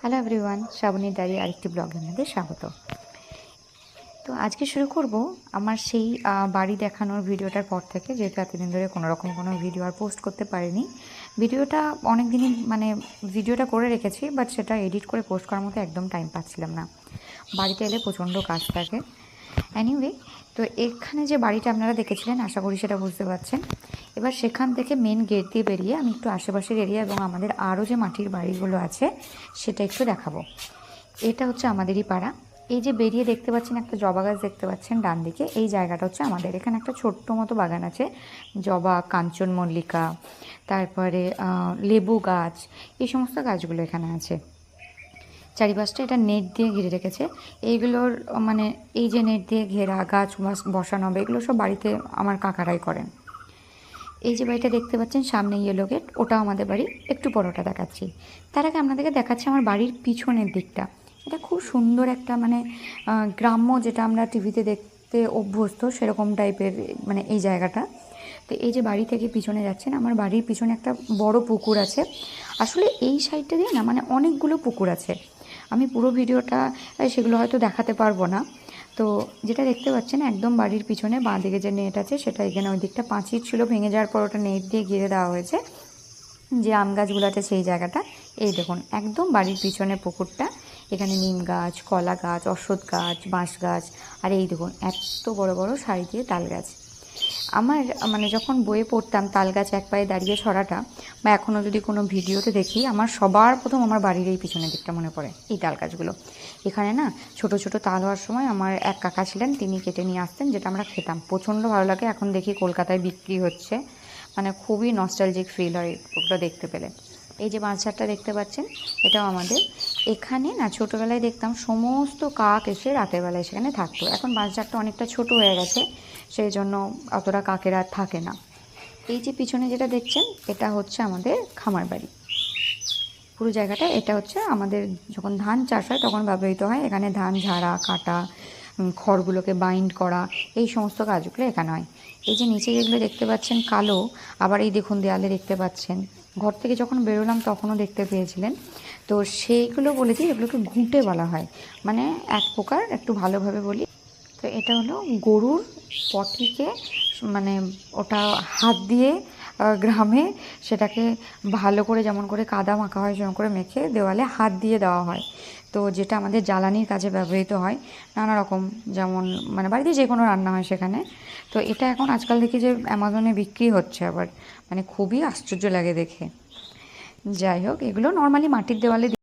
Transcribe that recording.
Hello everyone, শ্রাবণীর diary আরেকটি ব্লগে আপনাদের স্বাগত। তো আজকে শুরু করব আমার সেই বাড়ি দেখানোর ভিডিওটার পর থেকে, যেহেতু এতদিন ধরে কোনো ভিডিও আর পোস্ট করতে পারিনি। ভিডিওটা অনেক দিনই ভিডিওটা করে রেখেছি, বাট সেটা এডিট করে পোস্ট করার মতো একদম টাইম পাচ্ছিলাম না। বাড়িতে এলে প্রচণ্ড কাজ থাকে। অ্যানিওয়ে, তো এখানে যে বাড়িটা আপনারা দেখেছিলেন, আশা করি সেটা বুঝতে পারছেন। এবার সেখান থেকে মেন গেট দিয়ে বেরিয়ে আমি একটু আশেপাশের এরিয়া এবং আমাদের আরও যে মাটির বাড়িগুলো আছে সেটা একটু দেখাবো। এটা হচ্ছে আমাদেরই পাড়া। এই যে বেরিয়ে দেখতে পাচ্ছেন একটা জবা গাছ দেখতে পাচ্ছেন ডান দিকে, এই জায়গাটা হচ্ছে আমাদের। এখানে একটা ছোট্ট মতো বাগান আছে, জবা, কাঞ্চন মল্লিকা, তারপরে লেবু গাছ, এই সমস্ত গাছগুলো এখানে আছে। চারিপাশটা এটা নেট দিয়ে ঘিরে রেখেছে। এইগুলোর এই যে নেট দিয়ে ঘেরা গাছ বসানো হবে, এগুলো সব বাড়িতে আমার কাকারাই করেন। এই যে বাড়িটা দেখতে পাচ্ছেন সামনে ইয়েলো গেট, ওটাও আমাদের বাড়ি। একটু পরোটা দেখাচ্ছি। তার আগে আপনাদেরকে দেখাচ্ছি আমার বাড়ির পিছনের দিকটা। এটা খুব সুন্দর একটা গ্রাম্য, যেটা আমরা টিভিতে দেখতে অভ্যস্ত সেরকম টাইপের এই জায়গাটা। তো এই যে বাড়ি থেকে পিছনে যাচ্ছেন, আমার বাড়ির পিছনে একটা বড় পুকুর আছে। আসলে এই সাইডটা দিয়ে না অনেকগুলো পুকুর আছে। আমি পুরো ভিডিওটা সেগুলো হয়তো দেখাতে পারবো না। তো যেটা দেখতে পাচ্ছেন একদম বাড়ির পিছনে বাঁ দিকে যে নেট আছে সেটা, এখানে ওই দিকটা পাঁচিল ছিল, ভেঙে যাওয়ার পর ওটা নেট দিয়ে ঘিরে দেওয়া হয়েছে। যে আম গাছগুলো আছে সেই জায়গাটা, এই দেখুন একদম বাড়ির পিছনে পুকুরটা। এখানে নিম গাছ, কলা গাছ, অশ্বত্থ গাছ, বাঁশ গাছ, আর এই দেখুন এত বড় বড় সারি দিয়ে তাল গাছ। আমার যখন বইয়ে পড়তাম তাল গাছ এক পায়ে দাঁড়িয়ে ছড়াটা, বা এখনও যদি কোনো ভিডিওতে দেখি, আমার সবার প্রথম আমার বাড়ির এই পিছনের দিকটা মনে পড়ে, এই তাল গাছগুলো। এখানে না ছোট ছোট তাল হওয়ার সময় আমার এক কাকা ছিলেন, তিনি কেটে নিয়ে আসতেন, যেটা আমরা খেতাম, প্রচণ্ড ভালো লাগে। এখন দেখি কলকাতায় বিক্রি হচ্ছে, খুবই নস্টালজিক ফিল হয় ওগুলো দেখতে পেলে। এই যে বাঁশঝাড়টা দেখতে পাচ্ছেন, এটাও আমাদের। এখানে না ছোটোবেলায় দেখতাম সমস্ত কাক এসে রাতের বেলায় সেখানে থাকতো। এখন বাঁশঝাড়টা অনেকটা ছোট হয়ে গেছে, সেই জন্য অতটা কাকের আর থাকে না। এই যে পিছনে যেটা দেখছেন, এটা হচ্ছে আমাদের খামার বাড়ি। পুরো জায়গাটা এটা হচ্ছে আমাদের, যখন ধান চাষ হয় তখন ব্যবহৃত হয়। এখানে ধান ঝাড়া, কাটা, খড়গুলোকে বাইন্ড করা, এই সমস্ত কাজগুলো এখানে হয়। এই যে নিচে যেগুলো দেখতে পাচ্ছেন কালো, আবার এই দেখুন দেয়ালে দেখতে পাচ্ছেন, ঘর থেকে যখন বেরোলাম তখনও দেখতে পেয়েছিলেন। তো সেইগুলো বলেছি, এগুলোকে ঘুঁটে বলা হয়, এক প্রকার, একটু ভালোভাবে বলি। তো এটা হলো গরুর পটিকে, ওটা হাত দিয়ে গ্রামে সেটাকে ভালো করে, যেমন করে কাদা মাখা হয় যেমন করে মেখে দেওয়ালে হাত দিয়ে দেওয়া হয়। তো যেটা আমাদের জ্বালানির কাজে ব্যবহৃত হয় নানা রকম, যেমন বাড়িতে যে কোনো রান্না হয় সেখানে। তো এটা এখন আজকাল দেখি যে অ্যামাজনে বিক্রি হচ্ছে আবার, খুবই আশ্চর্য লাগে দেখে। যাই হোক, এগুলো নর্মালি মাটির দেওয়ালে